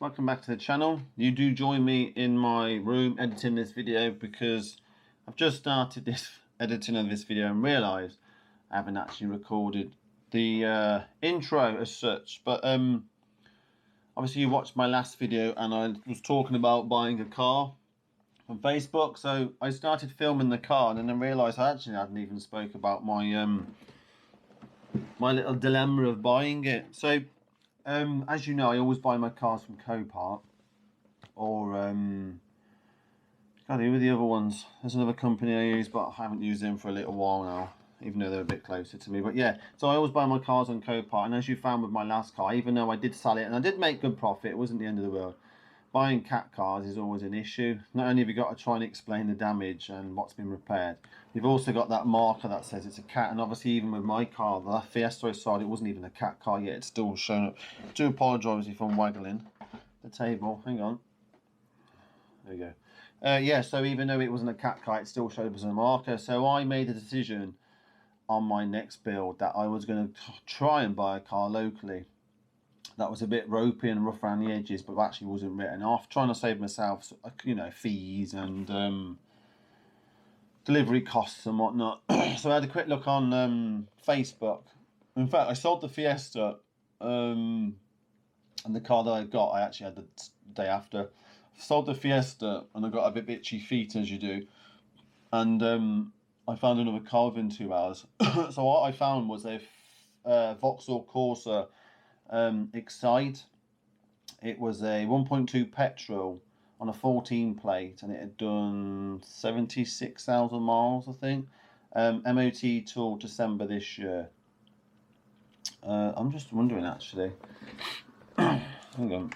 Welcome back to the channel. You do join me in my room editing this video because I've just started this editing of this video and realised I haven't actually recorded the intro as such. But obviously you watched my last video and I was talking about buying a car from Facebook. So I started filming the car and then I realised I actually hadn't even spoke about my my little dilemma of buying it. So as you know, I always buy my cars from Copart or God, who are the other ones? There's another company I use, but I haven't used them for a little while now, even though they're a bit closer to me. But yeah, so I always buy my cars on Copart, and as you found with my last car, even though I did sell it and I did make good profit, it wasn't the end of the world. Buying cat cars is always an issue. Not only have you got to try and explain the damage and what's been repaired, you've also got that marker that says it's a cat. And obviously, even with my car, the Fiesta I sold, it wasn't even a cat car yet. It's still showing up. I do apologise if I'm waggling the table. Hang on. There we go. Yeah, so even though it wasn't a cat car, it still showed up as a marker. So I made a decision on my next build that I was going to try and buy a car locally that was a bit ropey and rough around the edges, but actually wasn't written off, trying to save myself, you know, fees and delivery costs and whatnot. So I had a quick look on Facebook. In fact, I sold the Fiesta, and the car that I got, I actually had the day after. Sold the Fiesta, and I got a bit itchy feet, as you do, and I found another car within 2 hours. So what I found was a Vauxhall Corsa Excite. It was a 1.2 petrol on a 14 plate, and it had done 76,000 miles, I think. MOT till December this year. I'm just wondering, actually. Hang on.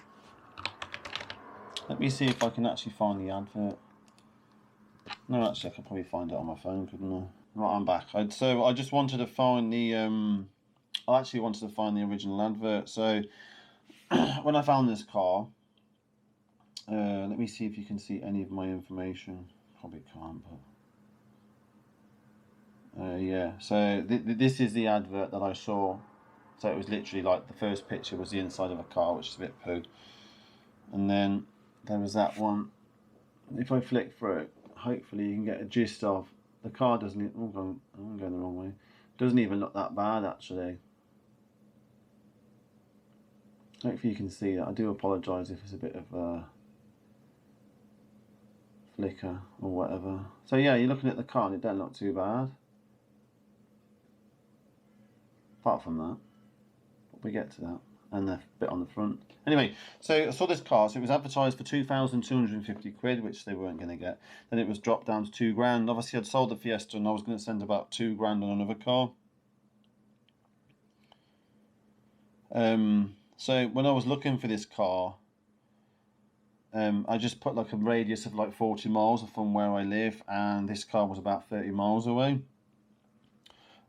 Let me see if I can actually find the advert. No, actually, I could probably find it on my phone, couldn't I? Right, I'm back. So I just wanted to find the. I actually wanted to find the original advert. So when I found this car, let me see if you can see any of my information. Probably can't, but yeah. So this is the advert that I saw. So it was literally like the first picture was the inside of a car, which is a bit poo. And then there was that one. If I flick through it, hopefully you can get a gist of the car. Doesn't it? I'm going the wrong way. Doesn't even look that bad, actually. Hopefully you can see that. I do apologise if it's a bit of a flicker or whatever. So yeah, you're looking at the car and it doesn't look too bad. Apart from that, but we get to that. And the bit on the front. Anyway, so I saw this car. So it was advertised for 2,250 quid, which they weren't going to get. Then it was dropped down to 2 grand. Obviously, I'd sold the Fiesta and I was going to spend about 2 grand on another car. So when I was looking for this car, I just put like a radius of like 40 miles from where I live, and this car was about 30 miles away.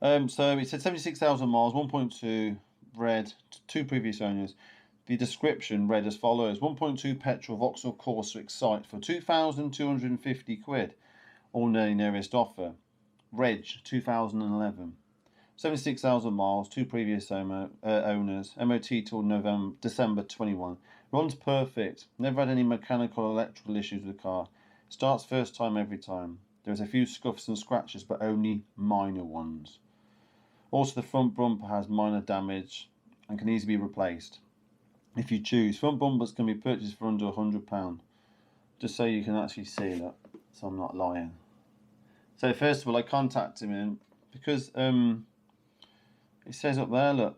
So it said 76,000 miles, 1.2, red, 2 previous owners. The description read as follows: 1.2 petrol Vauxhall Corsa Excite for 2,250 quid, all nearest offer. Reg 2011. 76,000 miles, 2 previous owners, MOT till December 21. Runs perfect, never had any mechanical or electrical issues with the car. Starts first time every time. There's a few scuffs and scratches, but only minor ones. Also, the front bumper has minor damage and can easily be replaced if you choose. Front bumpers can be purchased for under £100. Just so you can actually see that, so I'm not lying. So first of all, I contacted him because it says up there, look,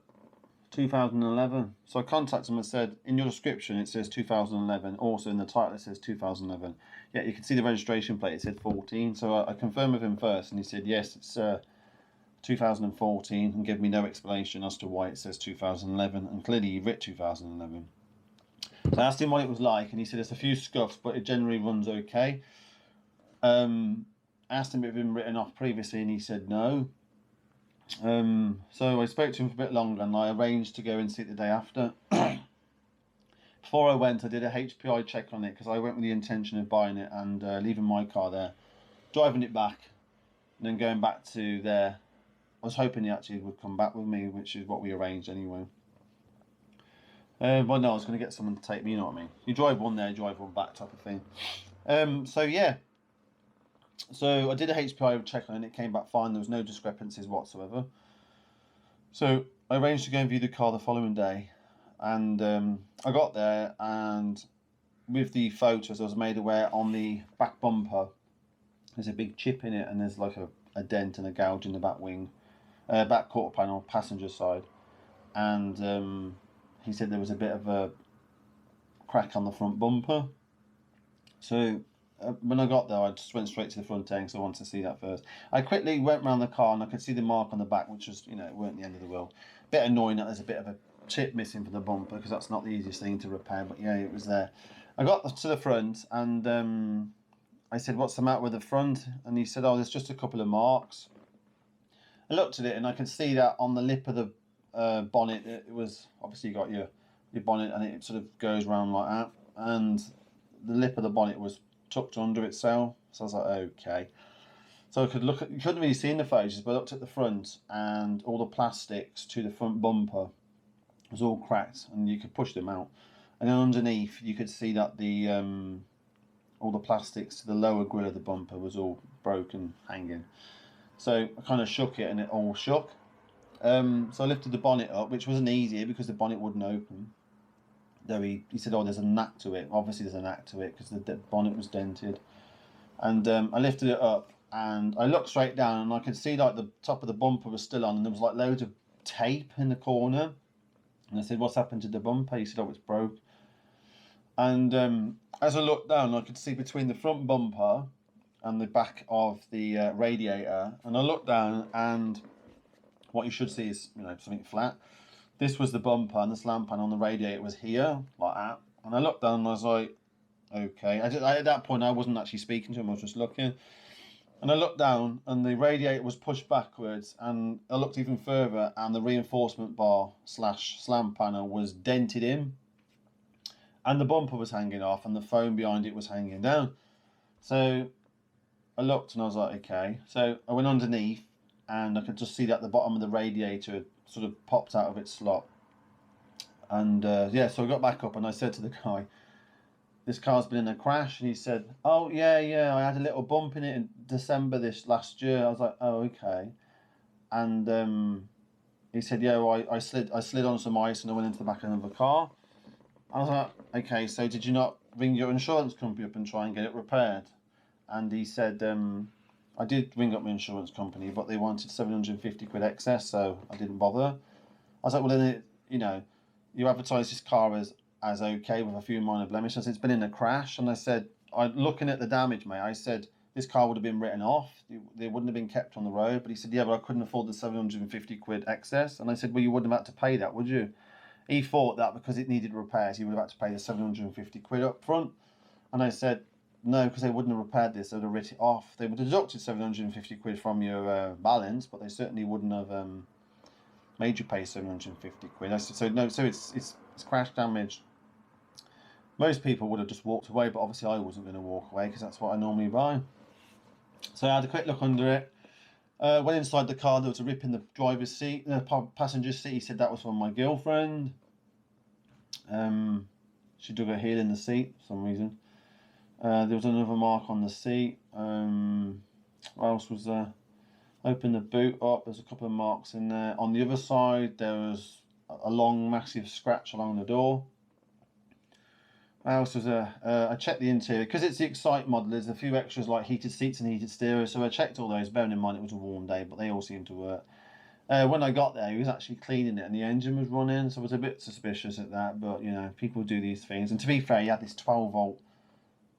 2011. So I contacted him and said, in your description it says 2011. Also in the title it says 2011. Yeah, you can see the registration plate, it said 14. So I confirmed with him first and he said, yes, it's 2014, and gave me no explanation as to why it says 2011. And clearly he writ 2011. So I asked him what it was like and he said there's a few scuffs, but it generally runs okay. Asked him if it had been written off previously and he said no. So I spoke to him for a bit longer and I arranged to go and see it the day after. Before I went, I did a HPI check on it because I went with the intention of buying it and leaving my car there, driving it back, and then going back to there. I was hoping he actually would come back with me, which is what we arranged anyway. Well, no, I was going to get someone to take me, you know what I mean? You drive one there, you drive one back type of thing. So yeah. So I did a HPI check on it and it came back fine. There was no discrepancies whatsoever. So I arranged to go and view the car the following day. And I got there, and with the photos I was made aware on the back bumper there's a big chip in it, and there's like a dent and a gouge in the back wing, back quarter panel, passenger side. And he said there was a bit of a crack on the front bumper. So when I got there, I just went straight to the front end because I wanted to see that first. I quickly went around the car and I could see the mark on the back, which was, it weren't the end of the world. Bit annoying that there's a bit of a chip missing from the bumper because that's not the easiest thing to repair, but yeah, it was there. I got to the front and I said, "What's the matter with the front?" And he said, "Oh, there's just a couple of marks." I looked at it and I could see that on the lip of the bonnet, it was obviously you got your bonnet and it sort of goes round like that, and the lip of the bonnet was tucked under itself. So I was like, okay. So I could look at, you couldn't really see in the photos, but I looked at the front and all the plastics to the front bumper was all cracked and you could push them out. And then underneath you could see that the all the plastics to the lower grille of the bumper was all broken, hanging. So I kind of shook it and it all shook. So I lifted the bonnet up, which wasn't easy because the bonnet wouldn't open. Though he said, "Oh, there's a knack to it." Obviously, there's a knack to it because the bonnet was dented. And I lifted it up and I looked straight down and I could see like the top of the bumper was still on, and there was like loads of tape in the corner. And I said, "What's happened to the bumper?" He said, "Oh, it's broke." And as I looked down, I could see between the front bumper and the back of the radiator. And I looked down, and what you should see is something flat. This was the bumper, and this lamp panel on the radiator was here, like that. And I looked down and I was like, okay. At that point, I wasn't actually speaking to him, I was just looking. And I looked down and the radiator was pushed backwards, and I looked even further and the reinforcement bar / slam panel was dented in. And the bumper was hanging off and the foam behind it was hanging down. So I looked and I was like, okay. So I went underneath and I could just see that the bottom of the radiator had sort of popped out of its slot. And yeah, so I got back up and I said to the guy, "This car's been in a crash." And he said, "Oh, yeah, I had a little bump in it in December this last year." I was like, "Oh, okay." And he said, "Yeah, well, I slid on some ice and I went into the back of another car." I was like, "Okay, so did you not ring your insurance company up and try and get it repaired?" And he said, "I did ring up my insurance company, but they wanted 750 quid excess, so I didn't bother." I was like, "Well, then, you advertise this car as okay with a few minor blemishes. It's been in a crash." And I said, looking at the damage, mate, I said, "This car would have been written off. They wouldn't have been kept on the road." But he said, "Yeah, but I couldn't afford the 750 quid excess." And I said, "Well, you wouldn't have had to pay that, would you?" He thought that because it needed repairs, he would have had to pay the 750 quid up front. And I said, "No, because they wouldn't have repaired this. They would have written it off. They would have deducted 750 quid from your balance, but they certainly wouldn't have made you pay 750 quid." I said, "So no, so it's crash damage." Most people would have just walked away, but obviously I wasn't going to walk away because that's what I normally buy. So I had a quick look under it. Went inside the car. There was a rip in the driver's seat, the passenger seat. He said that was from my girlfriend. She dug her heel in the seat for some reason. There was another mark on the seat. What else was there? Open the boot up. There's a couple of marks in there. On the other side, there was a long, massive scratch along the door. What else was there? I checked the interior because it's the Excite model. There's a few extras like heated seats and heated stereo, so I checked all those. Bearing in mind it was a warm day, but they all seemed to work. When I got there, he was actually cleaning it and the engine was running, so I was a bit suspicious at that. But people do these things. And to be fair, he had this 12-volt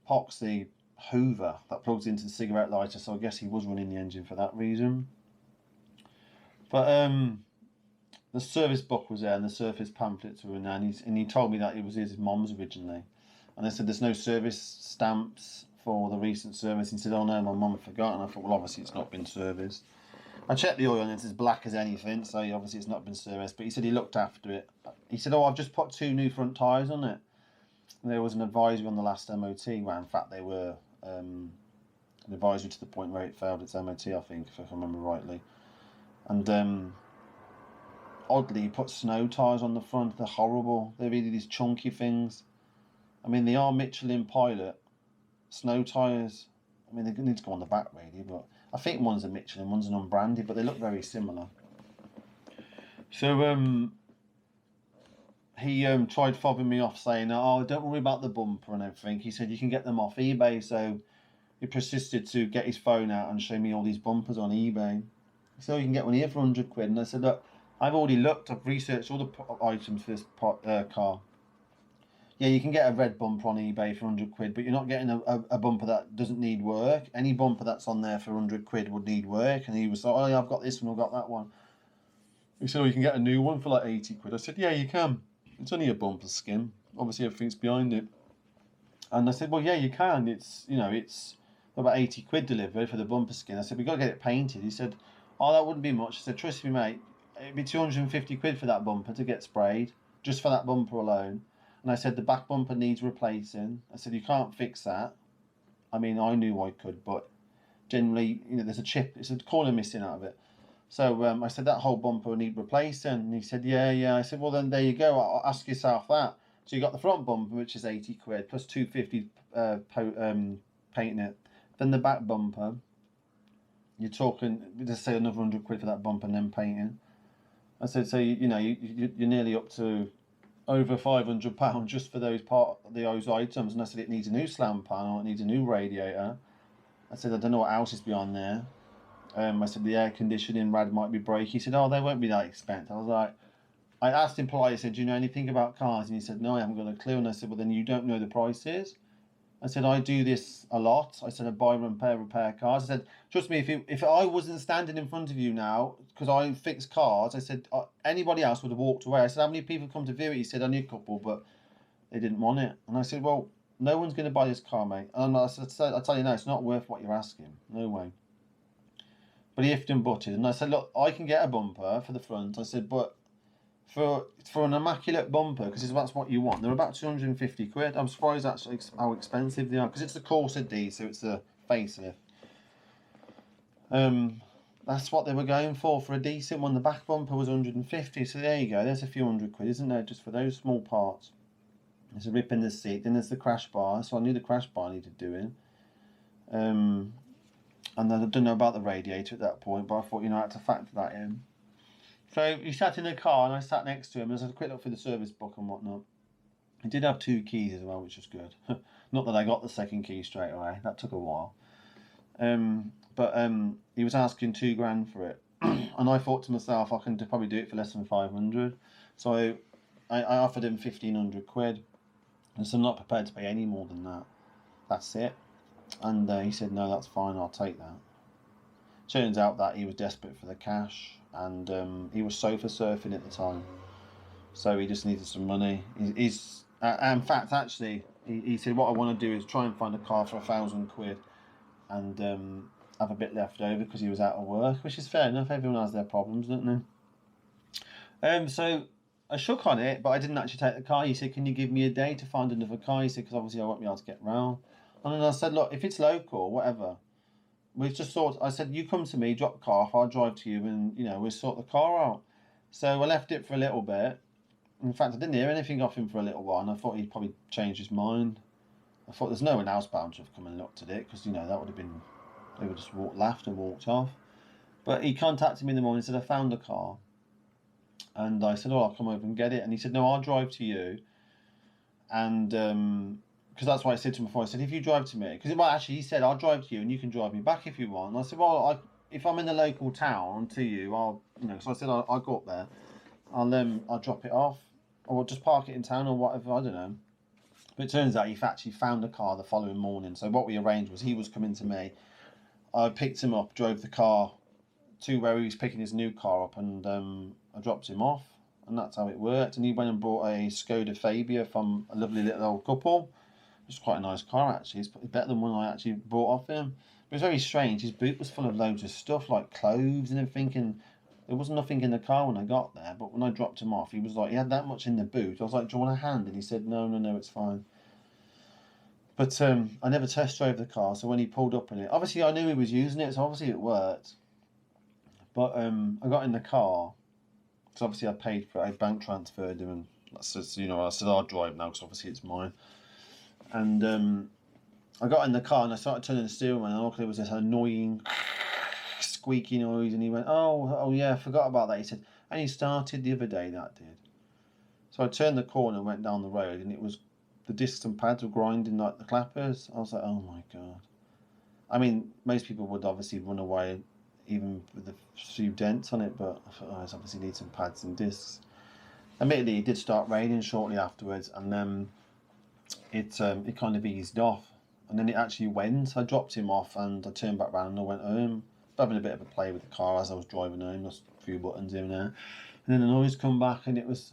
epoxy Hoover that plugs into the cigarette lighter, so I guess he was running the engine for that reason. But the service book was there and the service pamphlets were in there, and he told me that it was his mum's originally. And I said, "There's no service stamps for the recent service." He said, "Oh no, my mum forgot." And I thought, well, obviously it's not been serviced. I checked the oil and it's as black as anything, so obviously it's not been serviced. But he said he looked after it. He said, "Oh, I've just put 2 new front tyres on it." And there was an advisory on the last MOT, where in fact they were an advisory to the point where it failed its MOT, I think, if I remember rightly. And oddly, he put snow tyres on the front. They're horrible. They're really these chunky things. I mean, they are Michelin Pilot snow tyres. I mean, they need to go on the back really, but I think one's a Michelin, one's an unbranded, but they look very similar. So he tried fobbing me off, saying, "Oh, don't worry about the bumper and everything." He said you can get them off eBay. So he persisted to get his phone out and show me all these bumpers on eBay. So you can get one here for 100 quid. And I said, look, I've already looked. I've researched all the items for this car. Yeah, you can get a red bumper on eBay for 100 quid, but you're not getting a bumper that doesn't need work. Any bumper that's on there for 100 quid would need work. And he was like, oh, yeah, I've got this one, I've got that one. He said, oh, you can get a new one for like 80 quid. I said, yeah, you can. It's only a bumper skin. Obviously, everything's behind it. And I said, well, yeah, you can. It's, you know, it's about 80 quid delivered for the bumper skin. I said, we've got to get it painted. He said, oh, that wouldn't be much. I said, trust me, mate, it'd be 250 quid for that bumper to get sprayed, just for that bumper alone. And I said, the back bumper needs replacing. I said, you can't fix that. I mean, I knew I could, but generally, you know, there's a chip, it's a corner missing out of it. So I said, that whole bumper will need replacing. And he said, yeah. I said, well, then there you go. I'll ask yourself that. So you got the front bumper, which is 80 quid, plus 250 painting it. Then the back bumper, you're talking, just say another 100 quid for that bumper and then painting. I said, so, you know, you're nearly up to over £500 just for those items. And I said, it needs a new slam panel, it needs a new radiator. I said, I don't know what else is beyond there. I said, the air conditioning rad might be breaking. He said, oh, they won't be that expensive. I was like, I asked him politely, I said, do you know anything about cars? And he said, no, I haven't got a clue. And I said, well, then you don't know the prices. I said, I do this a lot. I said, I buy and repair cars. I said, trust me, if I wasn't standing in front of you now, because I fix cars, I said, anybody else would have walked away. I said, how many people come to view it? He said, only a couple, but they didn't want it. And I said, well, no one's going to buy this car, mate. And I said, I tell you now, it's not worth what you're asking. No way. But he ifed and butted. And I said, look, I can get a bumper for the front. I said, but for an immaculate bumper, because that's what you want, they're about 250 quid. I'm surprised that's how expensive they are, because it's a Corsa D, so it's a facelift. That's what they were going for a decent one. The back bumper was 150, so there you go. There's a few hundred quid, isn't there, just for those small parts. There's a rip in the seat. Then there's the crash bar, so I knew the crash bar needed doing. And then I didn't know about the radiator at that point, but I thought, you know, I had to factor that in. So he sat in the car and I sat next to him and I had a quick look through the service book and whatnot. He did have 2 keys as well, which was good. Not that I got the second key straight away, that took a while. But he was asking £2,000 for it. And I thought to myself, I can probably do it for less than 500. So I offered him 1,500 quid. And so I'm not prepared to pay any more than that. That's it. And he said, no, that's fine, I'll take that. Turns out that he was desperate for the cash, and he was sofa surfing at the time, so he just needed some money. He's in fact, actually, he said, what I want to do is try and find a car for 1,000 quid and have a bit left over, because he was out of work, which is fair enough. Everyone has their problems, don't they? So I shook on it, but I didn't actually take the car. He said, can you give me a day to find another car? He said, because obviously I won't be able to get round. And then I said, look, if it's local, whatever. We just thought, I said, you come to me, drop the car off, I'll drive to you, and, you know, we'll sort the car out. So I left it for a little bit. In fact, I didn't hear anything off him for a little while, and I thought he'd probably change his mind. I thought there's no one else bound to have come and looked at it, because, you know, that would have been, they would have just laughed and walked off. But he contacted me in the morning and said, I found a car. And I said, oh, I'll come over and get it. And he said, no, I'll drive to you. And because that's what I said to him before. I said, if you drive to me, because actually he said, I'll drive to you and you can drive me back if you want. And I said, well, if I'm in the local town to you, I'll, you know, so I said, I'll go up there, I'll drop it off, or just park it in town or whatever, I don't know. But it turns out he actually found a car the following morning. So what we arranged was he was coming to me, I picked him up, drove the car to where he was picking his new car up, and I dropped him off, and that's how it worked. And he went and bought a Skoda Fabia from a lovely little old couple. It's quite a nice car, actually. It's better than one I actually bought off him. But it's very strange. His boot was full of loads of stuff, like clothes and everything, and there was nothing in the car when I got there. But when I dropped him off, he was like, he had that much in the boot. I was like, do you want a hand? And he said, no, it's fine. But I never test drove the car, so when he pulled up in it, obviously I knew he was using it, so obviously it worked. But I got in the car, because obviously I paid for it, I bank transferred him, and that's just, you know, I said I'll drive now because obviously it's mine. And I got in the car and I started turning the steering wheel, and all there was this annoying squeaky noise, and he went, oh yeah, I forgot about that. He said, and he started the other day, that did. So I turned the corner and went down the road, and it was, the discs and pads were grinding like the clappers. I was like, oh my God. I mean, most people would obviously run away even with a few dents on it, but I thought, I obviously need some pads and discs. Admittedly, it did start raining shortly afterwards, and then it kind of eased off, and then it actually went. I dropped him off and I turned back around and I went home, having a bit of a play with the car as I was driving home, just a few buttons in there, and then the noise come back and it was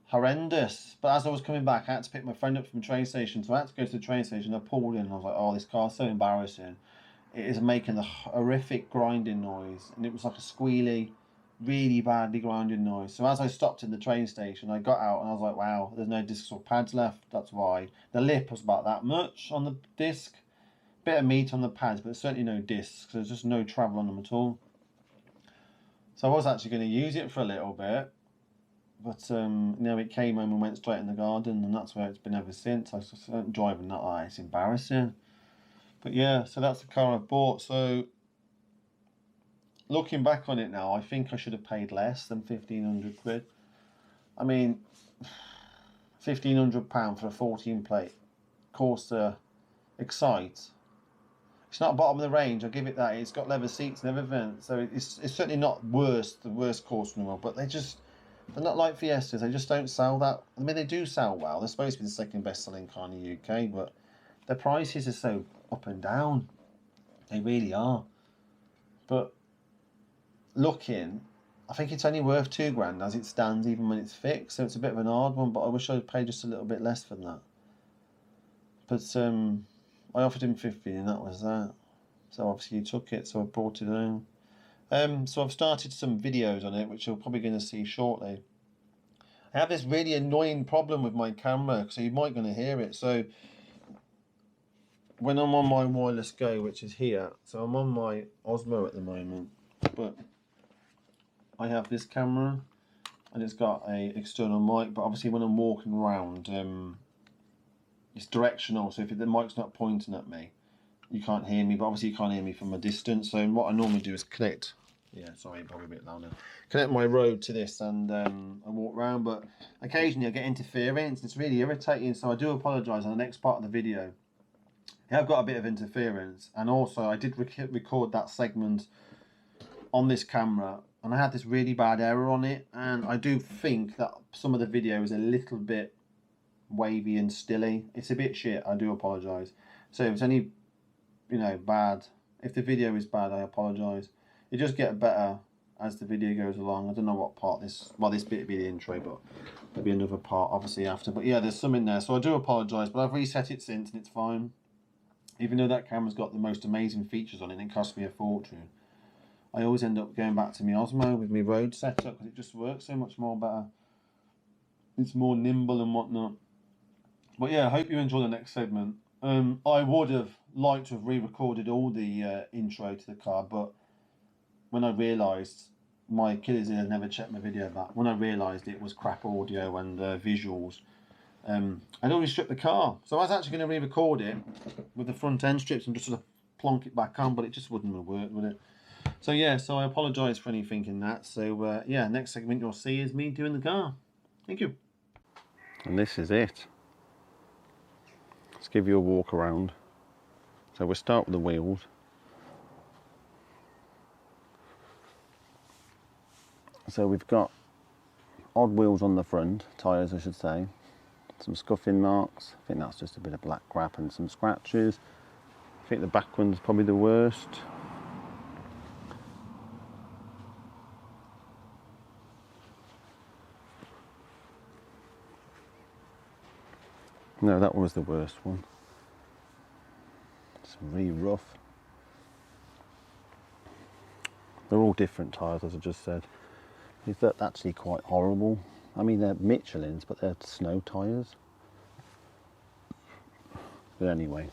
horrendous. But as I was coming back, I had to pick my friend up from the train station, so I had to go to the train station. I pulled in and I was like, oh, this car's so embarrassing. It is making a horrific grinding noise, and it was like a squealy, really badly grinding noise. So as I stopped in the train station, I got out and I was like, wow, there's no discs or pads left. That's why. The lip was about that much on the disc. Bit of meat on the pads, but certainly no discs. There's just no travel on them at all. So I was actually going to use it for a little bit, but you know, it came home and went straight in the garden, and that's where it's been ever since. I was just driving that way. It's embarrassing. But yeah, so that's the car I bought. So looking back on it now, I think I should have paid less than 1,500 quid. I mean, £1,500 for a 14 plate Corsa Excite. It's not bottom of the range, I'll give it that. It's got leather seats and everything, so it's certainly not the worst Corsa in the world, but they're not like Fiestas. They just don't sell that. I mean, they do sell well. They're supposed to be the second best selling car in the UK, but their prices are so up and down. They really are. But looking, I think it's only worth £2,000 as it stands, even when it's fixed. So it's a bit of an hard one, but I wish I'd paid just a little bit less than that. But I offered him 50, and that was that. So obviously he took it, so I brought it home. So I've started some videos on it, which you're probably going to see shortly. I have this really annoying problem with my camera, so you might going to hear it. So when I'm on my wireless go, which is here, so I'm on my Osmo at the moment, but I have this camera and it's got a external mic, but obviously when I'm walking around, it's directional, so if the mic's not pointing at me, you can't hear me, but obviously you can't hear me from a distance. So what I normally do is connect, probably a bit louder, connect my Rode to this, and I walk around, but occasionally I get interference. It's really irritating, so I do apologise on the next part of the video. I've got a bit of interference, and also I did record that segment on this camera, and I had this really bad error on it, and I do think that some of the video is a little bit wavy and stilly. It's a bit shit, I do apologise. So if it's any, bad, if the video is bad, I apologise. It just gets better as the video goes along. I don't know what part this bit will be the intro, but there'll be another part obviously after. But yeah, there's some in there, so I do apologise, but I've reset it since and it's fine. Even though that camera's got the most amazing features on it, and it cost me a fortune, I always end up going back to my Osmo with my Rode setup because it just works so much more better. It's more nimble and whatnot. But yeah, I hope you enjoy the next segment. I would have liked to have re-recorded all the intro to the car, but when I realised, my Achilles heel never checked my video back, when I realised it was crap audio and visuals, I'd already stripped the car. So I was actually going to re-record it with the front end strips and just sort of plonk it back on, but it just wouldn't have worked, would it? So yeah, so I apologise for anything in that. So yeah, next segment you'll see is me doing the car. Thank you. And this is it. Let's give you a walk around. So we'll start with the wheels. So we've got odd wheels on the front, tyres I should say. Some scuffing marks. I think that's just a bit of black crap and some scratches. I think the back one's probably the worst. No, that was the worst one. It's really rough. They're all different tyres, as I just said. They're actually quite horrible. I mean, they're Michelin's, but they're snow tyres. But anyway,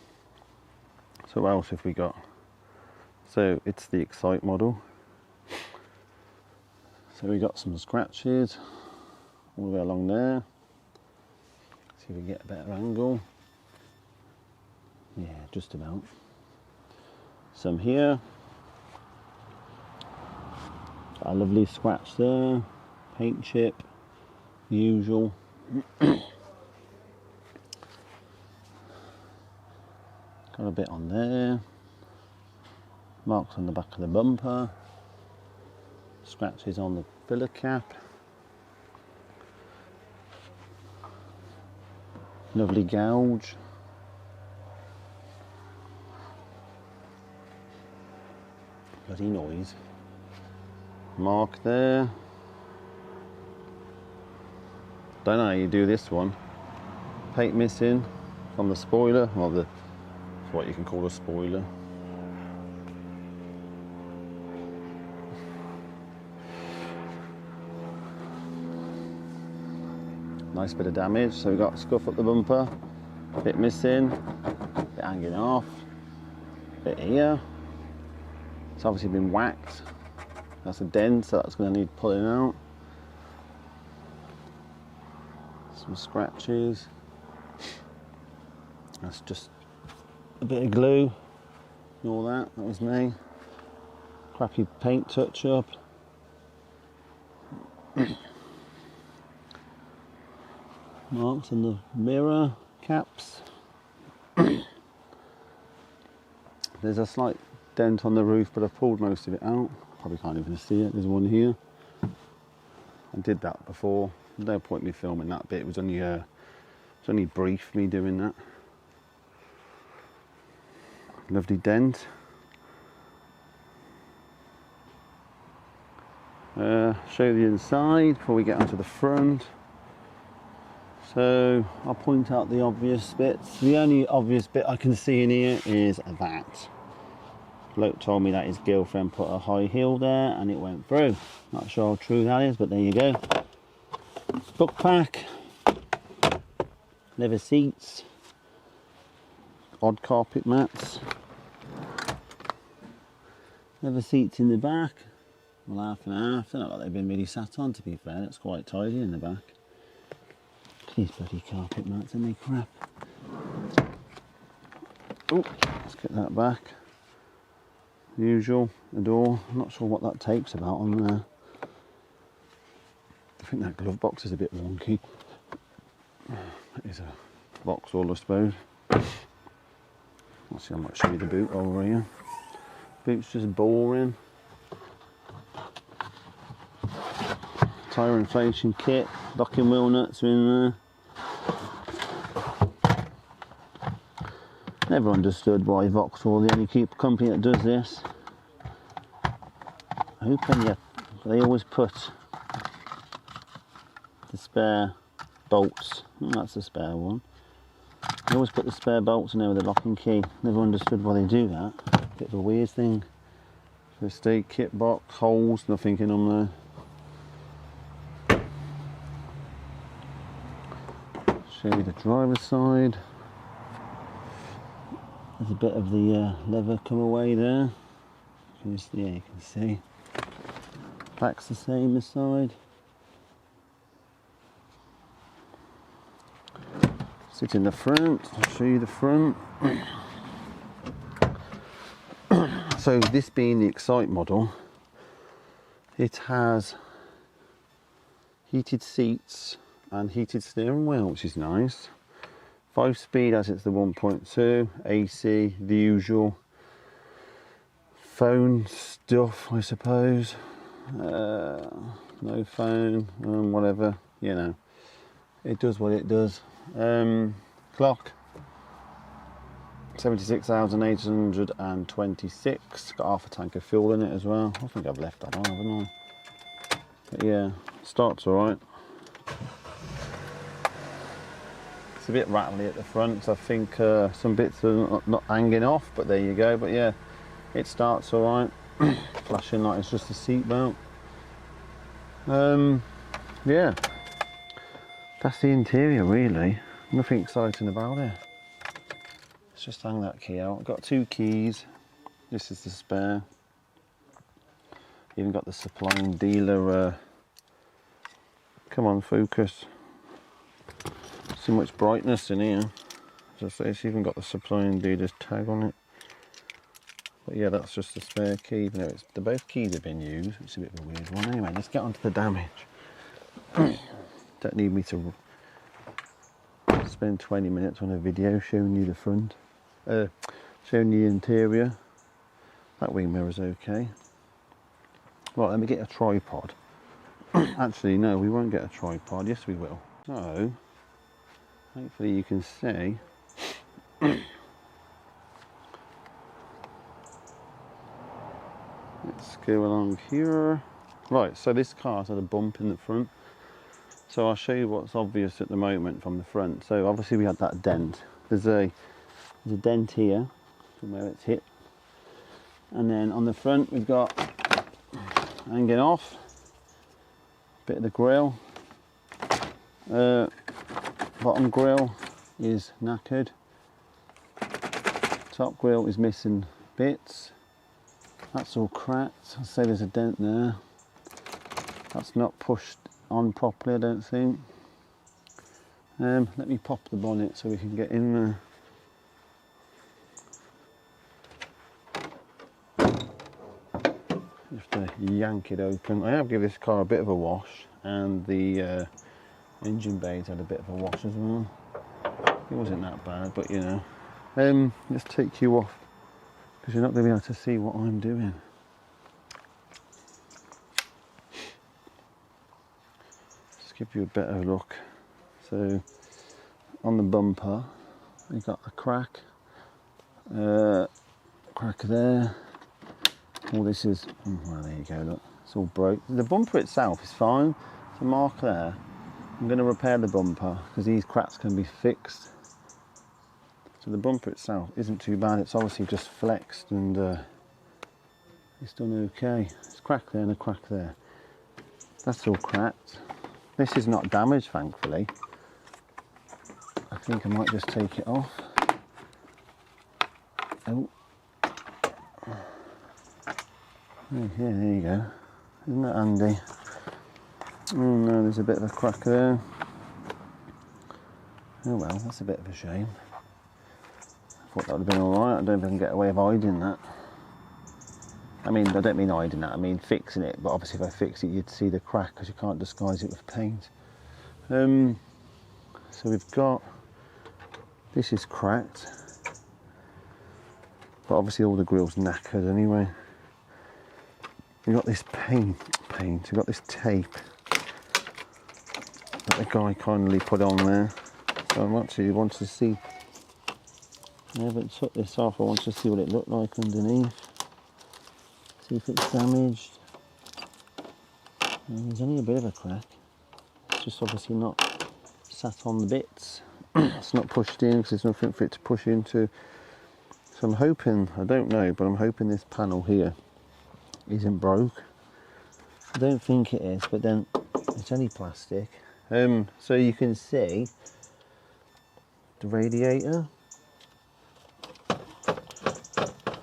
so what else have we got? So it's the Excite model. So we got some scratches all the way along there. See if we can get a better angle. Yeah, just about. Some here. Got a lovely scratch there. Paint chip, the usual. Got a bit on there. Marks on the back of the bumper. Scratches on the filler cap. Lovely gouge. Bloody noise. Mark there. Don't know how you do this one. Paint missing from the spoiler. Well, that's what you can call a spoiler. Nice bit of damage. So we've got scuff up the bumper, bit missing, bit hanging off, bit here. It's obviously been whacked. That's a dent, so that's going to need pulling out. Some scratches. That's just a bit of glue and all that. That was me. Crappy paint touch up. Marks on the mirror caps. There's a slight dent on the roof, but I've pulled most of it out. Probably can't even see it. There's one here. I did that before. There's no point me filming that bit. It was only brief me doing that. Lovely dent. Show you the inside before we get onto the front. So I'll point out the obvious bits. The only obvious bit I can see in here is that. Bloke told me that his girlfriend put a high heel there and it went through. Not sure how true that is, but there you go. Book pack. Leather seats. Odd carpet mats. Leather seats in the back. Well, half and half. They're not like they've been really sat on, to be fair. It's quite tidy in the back. These bloody carpet mats, aren't they crap? Oh, let's get that back. Usual, the door. I'm not sure what that tape's about on there. I think that glove box is a bit wonky. It is a Vauxhall, I suppose. Let's see, I might show you the boot over here. Boot's just boring. Tyre inflation kit, locking wheel nuts are in there. Never understood why Vauxhall, the only company that does this. Who can you? They always put the spare bolts. That's the spare one. They always put the spare bolts in there with the lock and key. Never understood why they do that. Bit of a weird thing. First aid kit box, holes, nothing in them there. Show you the driver's side. There's a bit of the leather come away there. Yeah, you can see. Back's the same this side. Sit in the front, I'll show you the front. So this being the Excite model, it has heated seats and heated steering wheel, which is nice. 5-speed as it's the 1.2, AC, the usual. Phone stuff, I suppose. No phone, whatever, you know. It does what it does. Clock, 76,826. Got half a tank of fuel in it as well. I think I've left that on, haven't I? But yeah, starts alright. It's a bit rattly at the front, so I think some bits are not hanging off, but there you go. But yeah, it starts alright. Flashing like it's just a seat belt. Yeah, that's the interior really. Nothing exciting about it. Let's just hang that key out. I've got 2 keys. This is the spare. Even got the supplying dealer Come on, focus. So much brightness in here. As I say, it's even got the supply and dealers tag on it. But yeah, that's just a spare key. Even though the both keys have been used. It's a bit of a weird one. Anyway, let's get on to the damage. Don't need me to spend 20 minutes on a video showing you the front. Showing you the interior. That wing mirror's okay. Right, let me get a tripod. Actually, no, we won't get a tripod. Yes, we will. So, hopefully you can see. Let's go along here. Right, so this car's had a bump in the front. So I'll show you what's obvious at the moment from the front. So obviously we had that dent. There's a dent here from where it's hit. And then on the front we've got hanging off. Bit of the grille. Bottom grille is knackered. Top grille is missing bits. That's all cracked. I'll say there's a dent there. That's not pushed on properly, I don't think. Let me pop the bonnet so we can get in there. Just to yank it open. I have given this car a bit of a wash, and the engine bay's had a bit of a wash as well. It wasn't that bad, but you know. Let's take you off, because you're not going to be able to see what I'm doing. Just give you a better look. So, on the bumper, we've got a crack. Crack there. All this is, well, there you go, look, it's all broke. The bumper itself is fine. There's a mark there. I'm going to repair the bumper because these cracks can be fixed. So the bumper itself isn't too bad. It's obviously just flexed and it's done okay. It's a crack there and a crack there. That's all cracked. This is not damaged, thankfully. I think I might just take it off. Oh. Yeah, there you go. Isn't that handy? Oh no, there's a bit of a crack there. Oh well, that's a bit of a shame. I thought that would have been alright. I don't think I can get away with hiding that. I mean, I don't mean hiding that, I mean fixing it. But obviously if I fix it, you'd see the crack because you can't disguise it with paint. So we've got, this is cracked. But obviously all the grill's knackered anyway. We've got this paint, we've got this tape that the guy kindly put on there. So I actually want to see, I haven't took this off, I want to see what it looked like underneath. See if it's damaged. And there's only a bit of a crack. It's just obviously not sat on the bits. It's not pushed in because there's nothing for it to push into. So I'm hoping, I don't know, but I'm hoping this panel here isn't broke. I don't think it is, but then it's only plastic. So you can see the radiator.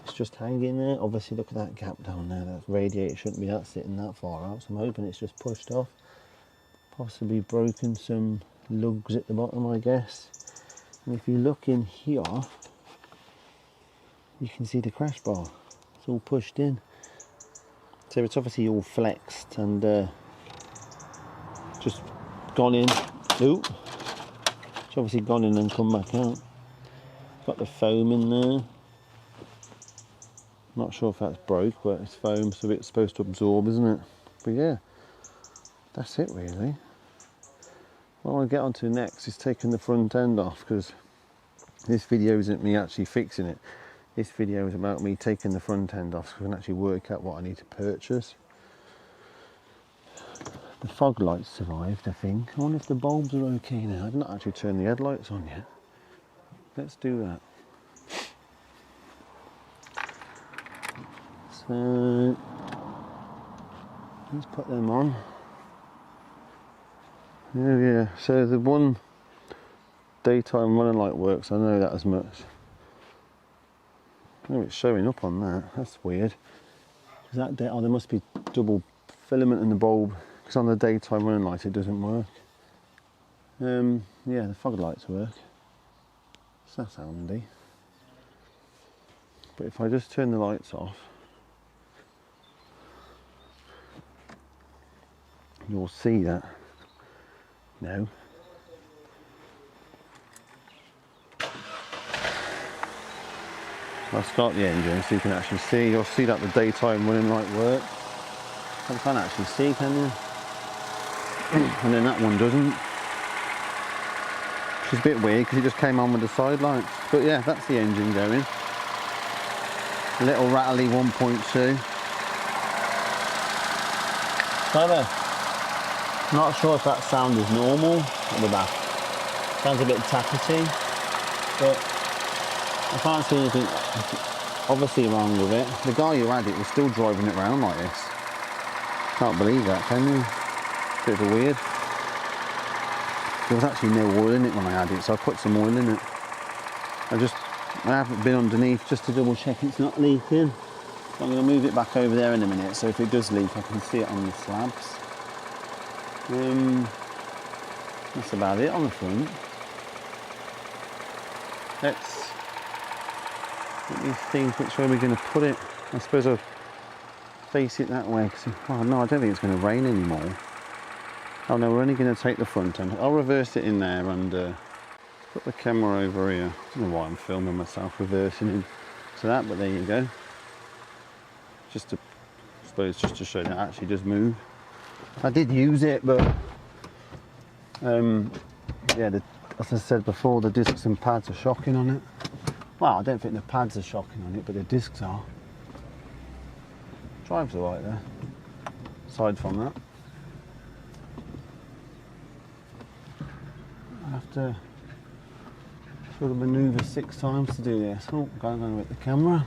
It's just hanging there. Obviously look at that gap down there. That radiator shouldn't be that sitting that far out. So I'm hoping it's just pushed off. Possibly broken some lugs at the bottom, I guess. And if you look in here, you can see the crash bar. It's all pushed in. So it's obviously all flexed and just gone in. Ooh. It's obviously gone in and come back out. Got the foam in there. Not sure if that's broke, but it's foam, so it's supposed to absorb, isn't it? But yeah, that's it really. What I want to get onto next is taking the front end off, because this video isn't me actually fixing it. This video is about me taking the front end off so I can actually work out what I need to purchase. The fog lights survived, I think. I wonder if the bulbs are okay now. I've not actually turned the headlights on yet. Let's do that. So, let's put them on. Yeah, so the one daytime running light works, I know that as much. Oh, it's showing up on that. That's weird. Is that oh, there must be double filament in the bulb because on the daytime running light it doesn't work. Yeah, the fog lights work, so that's handy. But if I just turn the lights off, you'll see that now. I'll start the engine so you can actually see. You'll see that the daytime running light works. You can't actually see, can you? And then that one doesn't. Which is a bit weird because it just came on with the side lights. But yeah, that's the engine going. A little rattly 1.2. So there. Not sure if that sound is normal at the back. Sounds a bit tackety, but I can't see anything obviously wrong with it. The guy who had it was still driving it around like this. Can't believe that, can you? Bit of a weird. There was actually no oil in it when I had it, so I put some oil in it. I haven't been underneath just to double check it's not leaking. So I'm going to move it back over there in a minute, so if it does leak I can see it on the slabs. That's about it on the front. Let me think which way we're going to put it. I suppose I'll face it that way. Oh no, I don't think it's going to rain anymore. Oh no, we're only going to take the front end. I'll reverse it in there and put the camera over here. I don't know why I'm filming myself reversing into that, but there you go. Just to, I suppose, just to show that it actually does move. I did use it, but yeah, as I said before, the discs and pads are shocking on it. Well, I don't think the pads are shocking on it, but the discs are. Drives alright there. Aside from that, I have to sort of manoeuvre 6 times to do this. Oh, going on with the camera.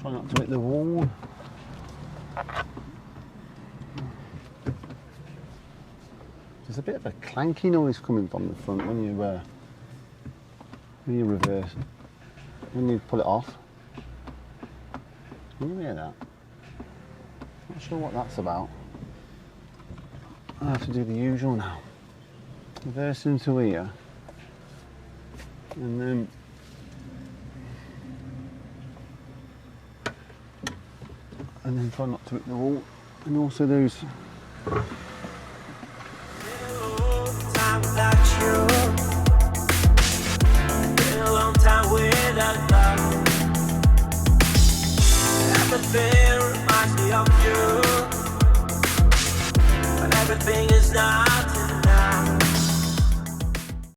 Try not to hit the wall. There's a bit of a clanky noise coming from the front when you reverse, when you pull it off. Can you hear that? Not sure what that's about. I have to do the usual now. Reverse into here, and then try not to hit the wall. And also those. Everything reminds me of you, and everything is now.